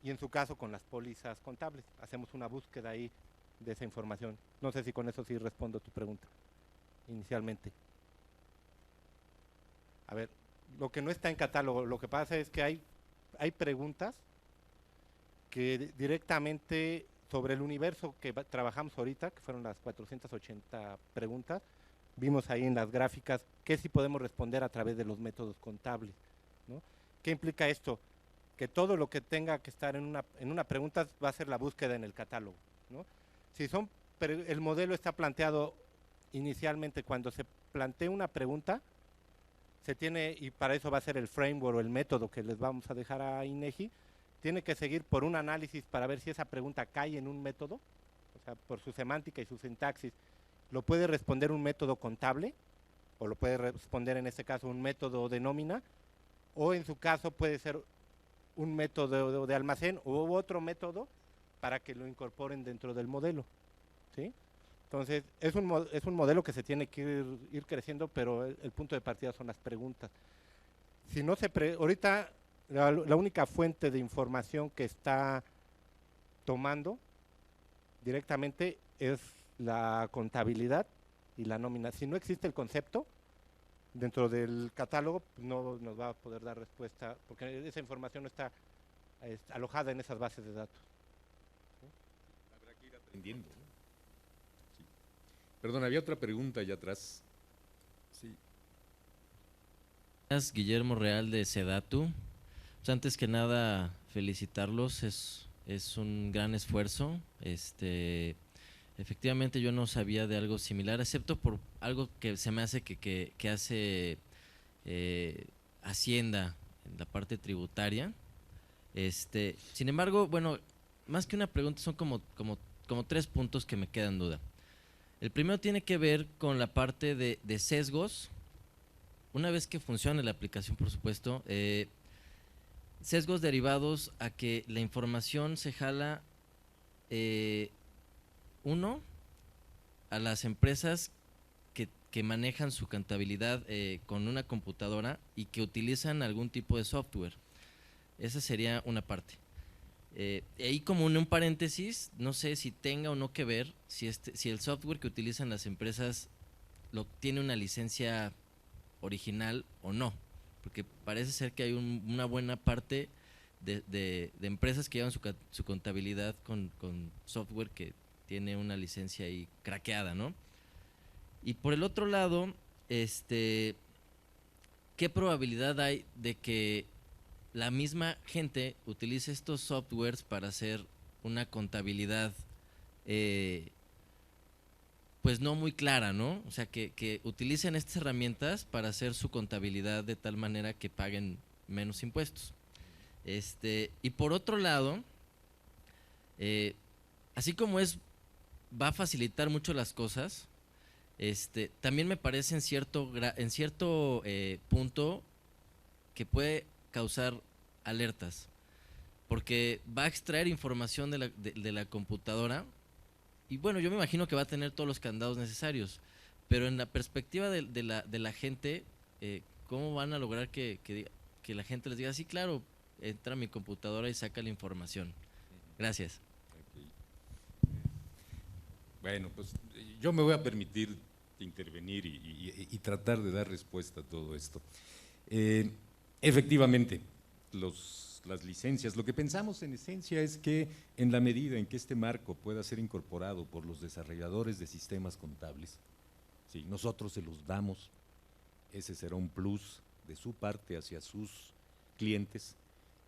y en su caso con las pólizas contables. Hacemos una búsqueda ahí de esa información. No sé si con eso sí respondo tu pregunta inicialmente. A ver, lo que no está en catálogo, lo que pasa es que hay preguntas que directamente sobre el universo que trabajamos ahorita, que fueron las 480 preguntas, vimos ahí en las gráficas que sí podemos responder a través de los métodos contables, ¿no? ¿Qué implica esto? Que todo lo que tenga que estar en una pregunta va a ser la búsqueda en el catálogo, ¿no? Si el modelo está planteado inicialmente cuando se plantea una pregunta, se tiene, y para eso va a ser el framework o el método que les vamos a dejar a INEGI, tiene que seguir por un análisis para ver si esa pregunta cae en un método, o sea, por su semántica y su sintaxis, lo puede responder un método contable, o lo puede responder en este caso un método de nómina, o en su caso puede ser un método de almacén u otro método para que lo incorporen dentro del modelo, ¿sí? Entonces, es un modelo que se tiene que ir creciendo, pero el punto de partida son las preguntas. Si no ahorita la única fuente de información que está tomando directamente es la contabilidad y la nómina. Si no existe el concepto dentro del catálogo, no nos va a poder dar respuesta, porque esa información no está alojada en esas bases de datos. ¿Sí? Habrá que ir aprendiendo, ¿no? Sí. Perdón, había otra pregunta allá atrás. Sí. Guillermo Real de Sedatu. Pues antes que nada, felicitarlos, es un gran esfuerzo. Efectivamente yo no sabía de algo similar, excepto por algo que se me hace que hace Hacienda en la parte tributaria. Sin embargo, bueno, más que una pregunta son como 3 puntos que me quedan en duda. El primero tiene que ver con la parte de sesgos. Una vez que funcione la aplicación, por supuesto, sesgos derivados a que la información se jala, a las empresas que manejan su contabilidad con una computadora y que utilizan algún tipo de software. Esa sería una parte. Ahí como en un paréntesis, no sé si tenga o no que ver si el software que utilizan las empresas tiene una licencia original o no, porque parece ser que hay una buena parte de empresas que llevan su contabilidad con software que tiene una licencia ahí craqueada, ¿no? Y por el otro lado, ¿qué probabilidad hay de que la misma gente utilice estos softwares para hacer una contabilidad pues no muy clara, ¿no? O sea, que utilicen estas herramientas para hacer su contabilidad de tal manera que paguen menos impuestos. Y por otro lado, así como va a facilitar mucho las cosas, También me parece en cierto punto que puede causar alertas, porque va a extraer información de la computadora y bueno, yo me imagino que va a tener todos los candados necesarios, pero en la perspectiva de la gente, ¿cómo van a lograr que la gente les diga, sí, claro, entra a mi computadora y saca la información? Gracias. Okay. Bueno, pues yo me voy a permitir intervenir y tratar de dar respuesta a todo esto. Efectivamente, las licencias, lo que pensamos en esencia es que en la medida en que este marco pueda ser incorporado por los desarrolladores de sistemas contables, ¿sí? Nosotros se los damos, ese será un plus de su parte hacia sus clientes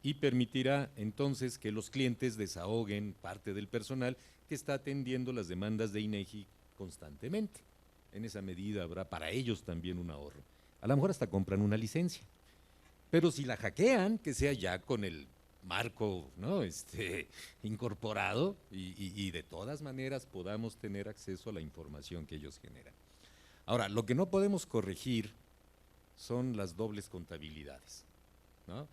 y permitirá entonces que los clientes desahoguen parte del personal que está atendiendo las demandas de INEGI constantemente. En esa medida habrá para ellos también un ahorro. A lo mejor hasta compran una licencia. Pero si la hackean, que sea ya con el marco, ¿no? Incorporado y de todas maneras podamos tener acceso a la información que ellos generan. Ahora, lo que no podemos corregir son las dobles contabilidades, ¿no?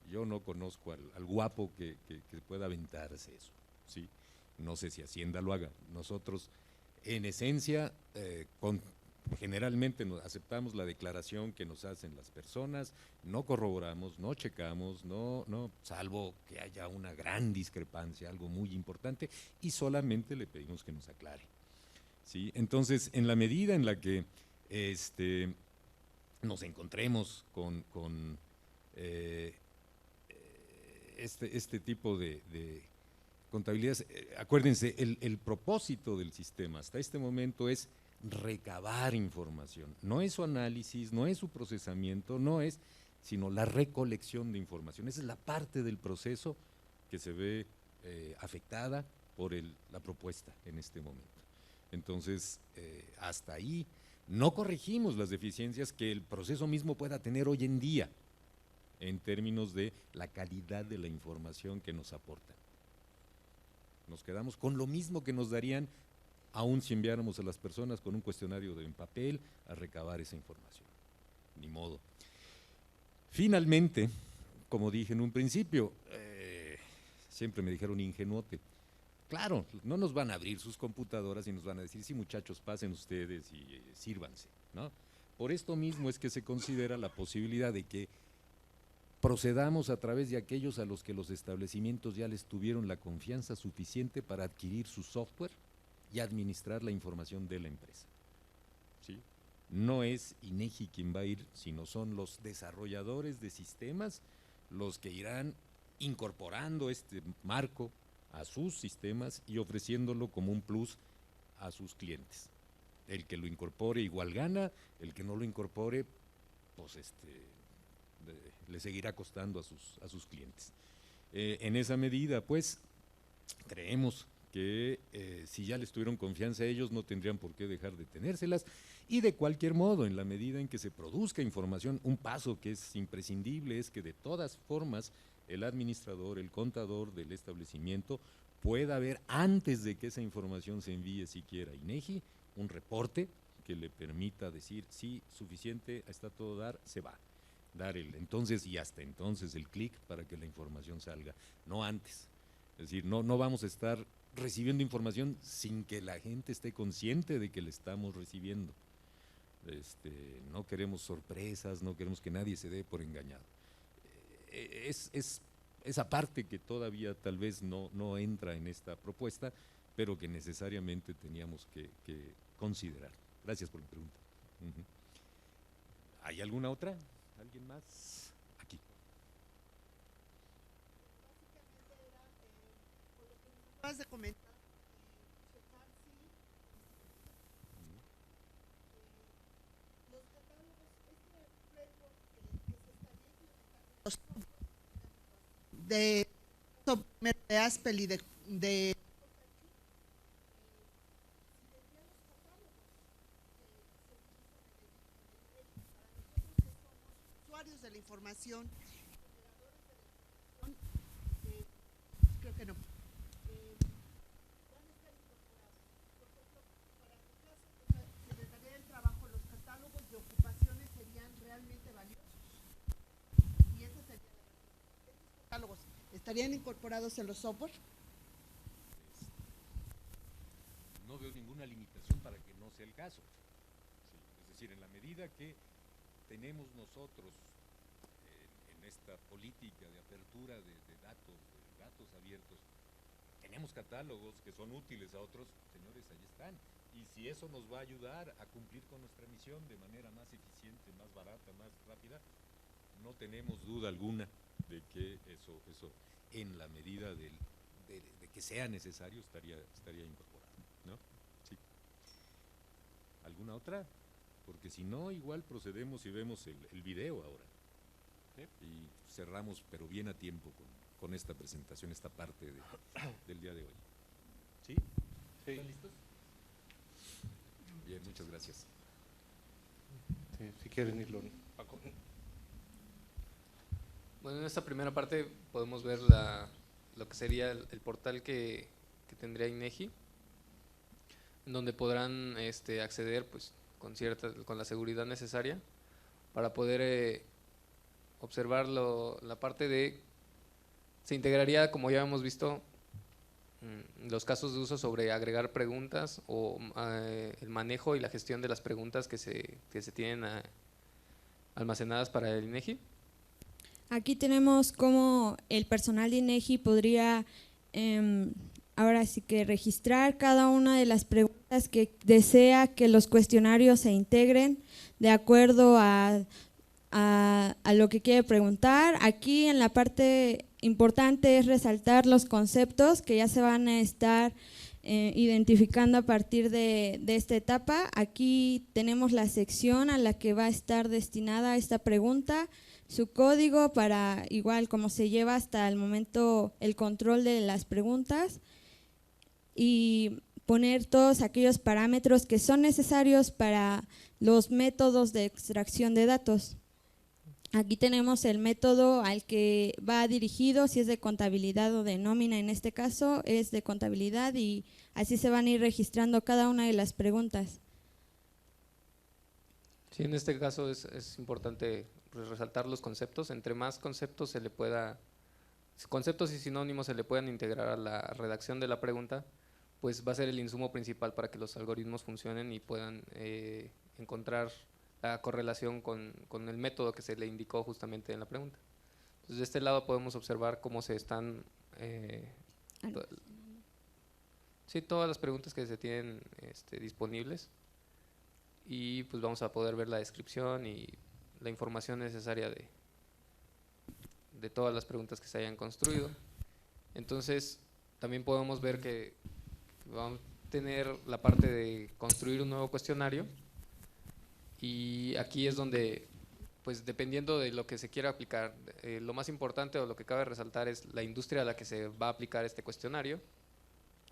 Yo no conozco al guapo que pueda aventarse eso, ¿sí? No sé si Hacienda lo haga. Nosotros, en esencia, generalmente aceptamos la declaración que nos hacen las personas, no corroboramos, no checamos, no, salvo que haya una gran discrepancia, algo muy importante, y solamente le pedimos que nos aclare, ¿sí? Entonces, en la medida en la que nos encontremos con este tipo de contabilidades, acuérdense, el propósito del sistema hasta este momento es recabar información, no es su análisis, no es su procesamiento, sino la recolección de información. Esa es la parte del proceso que se ve afectada por la propuesta en este momento. Entonces, hasta ahí no corregimos las deficiencias que el proceso mismo pueda tener hoy en día en términos de la calidad de la información que nos aportan. Nos quedamos con lo mismo que nos darían aún si enviáramos a las personas con un cuestionario en papel a recabar esa información. Ni modo. Finalmente, como dije en un principio, siempre me dijeron ingenuote. Claro, no nos van a abrir sus computadoras y nos van a decir, sí muchachos, pasen ustedes y sírvanse, ¿no? Por esto mismo es que se considera la posibilidad de que procedamos a través de aquellos a los que los establecimientos ya les tuvieron la confianza suficiente para adquirir su software y administrar la información de la empresa, ¿sí? No es INEGI quien va a ir, sino son los desarrolladores de sistemas los que irán incorporando este marco a sus sistemas y ofreciéndolo como un plus a sus clientes. El que lo incorpore igual gana, el que no lo incorpore, pues le seguirá costando a sus clientes. En esa medida, pues, creemos que si ya les tuvieron confianza a ellos, no tendrían por qué dejar de tenérselas, y de cualquier modo, en la medida en que se produzca información, un paso que es imprescindible es que de todas formas el administrador, el contador del establecimiento pueda ver, antes de que esa información se envíe siquiera a INEGI, un reporte que le permita decir, sí, suficiente, está todo dar, se va. Dar entonces y hasta entonces el clic para que la información salga, no antes. Es decir, no vamos a estar recibiendo información sin que la gente esté consciente de que la estamos recibiendo. No queremos sorpresas, no queremos que nadie se dé por engañado. Es esa parte que todavía tal vez no entra en esta propuesta, pero que necesariamente teníamos que considerar. Gracias por la pregunta. ¿Hay alguna otra? ¿Alguien más? Aquí. Acabas de comentar, checar si los catálogos, framework que se estaría implementando de software de Aspel y de usuarios de la información, creo que no. Van a estar incorporados, por ejemplo, para ¿Estarían incorporados en los software? No veo ninguna limitación para que no sea el caso. Sí, es decir, en la medida que tenemos nosotros en esta política de apertura de datos abiertos, tenemos catálogos que son útiles a otros, señores, ahí están. Y si eso nos va a ayudar a cumplir con nuestra misión de manera más eficiente, más barata, más rápida, no tenemos duda alguna de que eso en la medida de que sea necesario estaría incorporado, ¿no? Sí. ¿Alguna otra? Porque si no, igual procedemos y vemos el video ahora. ¿Sí? Y cerramos, pero bien a tiempo con esta presentación, esta parte del día de hoy. ¿Sí? Sí. ¿Están listos? Bien, muchas gracias. Sí, si quieren irlo, Paco. Bueno, en esta primera parte podemos ver lo que sería el portal que tendría INEGI, en donde podrán acceder pues con la seguridad necesaria para poder observar la parte se integraría, como ya hemos visto, los casos de uso sobre agregar preguntas o el manejo y la gestión de las preguntas que se tienen almacenadas para el INEGI. Aquí tenemos cómo el personal de INEGI podría ahora sí que registrar cada una de las preguntas que desea que los cuestionarios se integren de acuerdo a lo que quiere preguntar. Aquí en la parte importante es resaltar los conceptos que ya se van a estar identificando a partir de esta etapa. Aquí tenemos la sección a la que va a estar destinada esta pregunta, su código para igual como se lleva hasta el momento el control de las preguntas y poner todos aquellos parámetros que son necesarios para los métodos de extracción de datos. Aquí tenemos el método al que va dirigido, si es de contabilidad o de nómina, en este caso es de contabilidad y así se van a ir registrando cada una de las preguntas. Sí, en este caso es importante pues resaltar los conceptos. Entre más conceptos conceptos y sinónimos se le puedan integrar a la redacción de la pregunta, pues va a ser el insumo principal para que los algoritmos funcionen y puedan encontrar la correlación con el método que se le indicó justamente en la pregunta. Entonces, de este lado podemos observar cómo se están todas las preguntas que se tienen disponibles, y pues vamos a poder ver la descripción y la información necesaria de todas las preguntas que se hayan construido. Entonces también podemos ver que vamos a tener la parte de construir un nuevo cuestionario, y aquí es donde pues dependiendo de lo que se quiera aplicar, lo más importante o lo que cabe resaltar es la industria a la que se va a aplicar este cuestionario,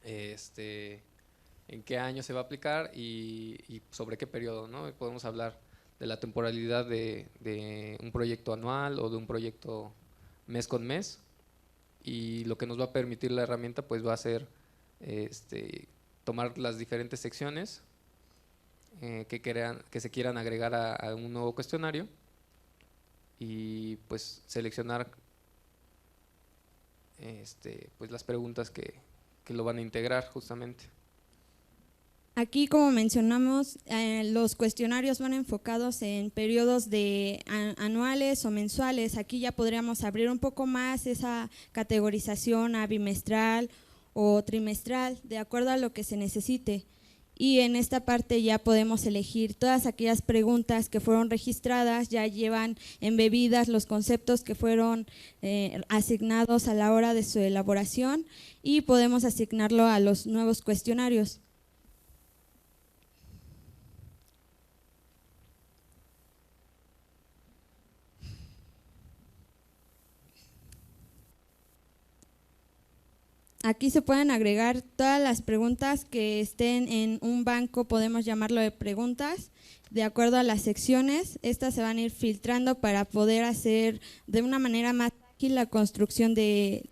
en qué año se va a aplicar y sobre qué periodo, ¿no? Podemos hablar de la temporalidad de un proyecto anual o de un proyecto mes con mes, y lo que nos va a permitir la herramienta pues va a ser tomar las diferentes secciones que se quieran agregar a un nuevo cuestionario y pues seleccionar pues las preguntas que lo van a integrar justamente. Aquí, como mencionamos, los cuestionarios van enfocados en periodos anuales o mensuales. Aquí ya podríamos abrir un poco más esa categorización a bimestral o trimestral, de acuerdo a lo que se necesite. Y en esta parte ya podemos elegir todas aquellas preguntas que fueron registradas, ya llevan embebidas los conceptos que fueron asignados a la hora de su elaboración, y podemos asignarlo a los nuevos cuestionarios. Aquí se pueden agregar todas las preguntas que estén en un banco, podemos llamarlo de preguntas, de acuerdo a las secciones. Estas se van a ir filtrando para poder hacer de una manera más ágil la construcción de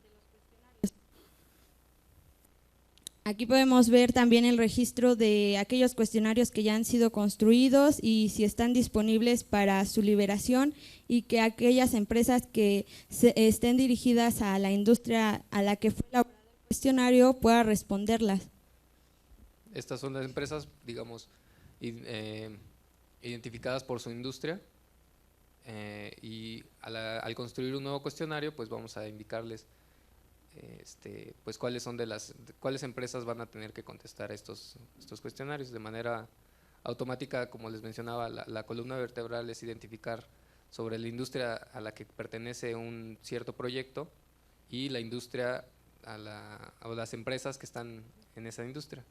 los cuestionarios. Aquí podemos ver también el registro de aquellos cuestionarios que ya han sido construidos y si están disponibles para su liberación, y que aquellas empresas que estén dirigidas a la industria a la que fue elaborado el cuestionario puedan responderlas. Estas son las empresas, digamos, identificadas por su industria, y al construir un nuevo cuestionario, pues vamos a indicarles pues cuáles empresas van a tener que contestar estos cuestionarios de manera automática. Como les mencionaba, la columna vertebral es identificar sobre la industria a la que pertenece un cierto proyecto y la industria o las empresas que están en esa industria.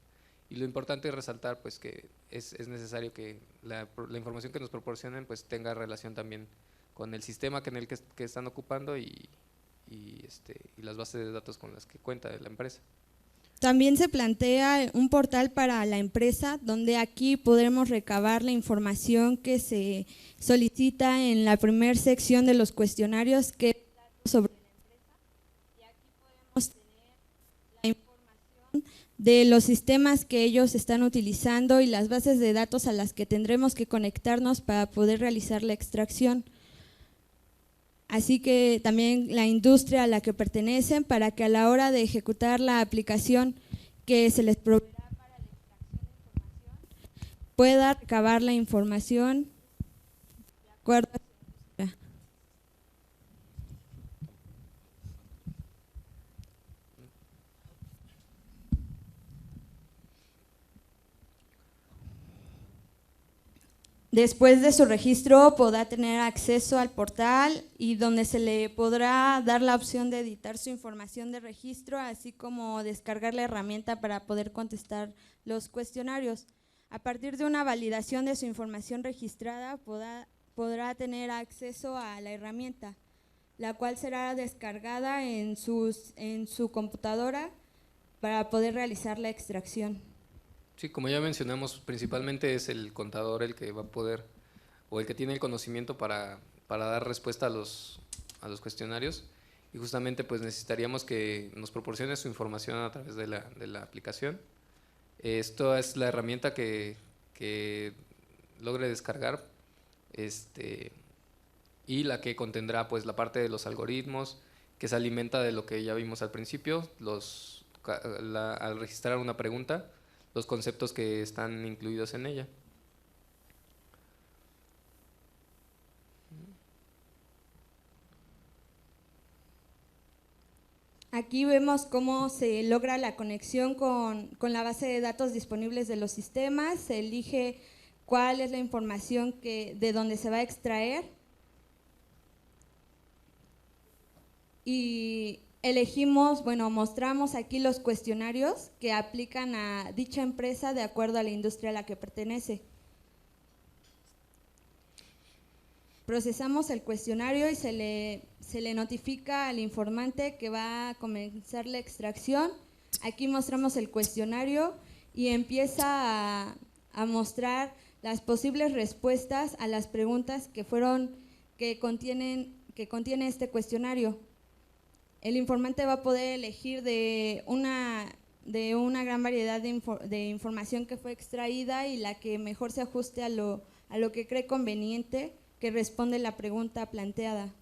Y lo importante es resaltar pues que es necesario que la información que nos proporcionen pues tenga relación también con el sistema que están ocupando y las bases de datos con las que cuenta la empresa. También se plantea un portal para la empresa, donde aquí podremos recabar la información que se solicita en la primera sección de los cuestionarios, que es datos sobre la empresa, y aquí podemos tener la información de los sistemas que ellos están utilizando y las bases de datos a las que tendremos que conectarnos para poder realizar la extracción. Así que también la industria a la que pertenecen, para que a la hora de ejecutar la aplicación que se les proveerá para la extracción de información, pueda recabar la información de acuerdo a su industria. Después de su registro podrá tener acceso al portal, y donde se le podrá dar la opción de editar su información de registro, así como descargar la herramienta para poder contestar los cuestionarios. A partir de una validación de su información registrada podrá tener acceso a la herramienta, la cual será descargada en su computadora para poder realizar la extracción. Sí, como ya mencionamos, principalmente es el contador el que va a poder, o el que tiene el conocimiento para dar respuesta a los cuestionarios, y justamente pues necesitaríamos que nos proporcione su información a través de la aplicación. Esto es la herramienta que logre descargar, y la que contendrá pues la parte de los algoritmos, que se alimenta de lo que ya vimos al principio, al registrar una pregunta, los conceptos que están incluidos en ella. Aquí vemos cómo se logra la conexión con la base de datos disponibles de los sistemas. Se elige cuál es la información de donde se va a extraer, y mostramos aquí los cuestionarios que aplican a dicha empresa de acuerdo a la industria a la que pertenece. Procesamos el cuestionario y se le notifica al informante que va a comenzar la extracción. Aquí mostramos el cuestionario y empieza a mostrar las posibles respuestas a las preguntas que contiene este cuestionario. El informante va a poder elegir de una gran variedad de información que fue extraída, y la que mejor se ajuste a lo que cree conveniente que responde la pregunta planteada.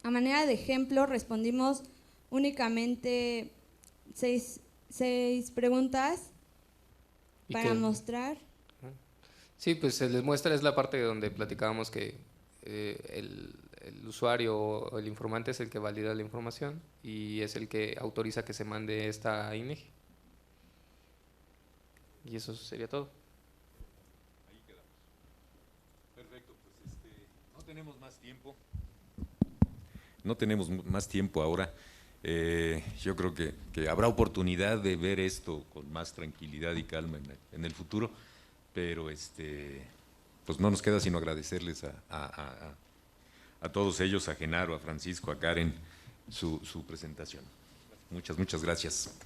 A manera de ejemplo, respondimos únicamente seis preguntas para mostrar. Sí, pues se les muestra, es la parte donde platicábamos que el usuario o el informante es el que valida la información y es el que autoriza que se mande esta a INEGI. Y eso sería todo. Ahí quedamos. Perfecto, pues no tenemos más tiempo. No tenemos más tiempo ahora. Yo creo que habrá oportunidad de ver esto con más tranquilidad y calma en el futuro. Pero pues no nos queda sino agradecerles a todos ellos, a Genaro, a Francisco, a Karen, su presentación. Muchas gracias.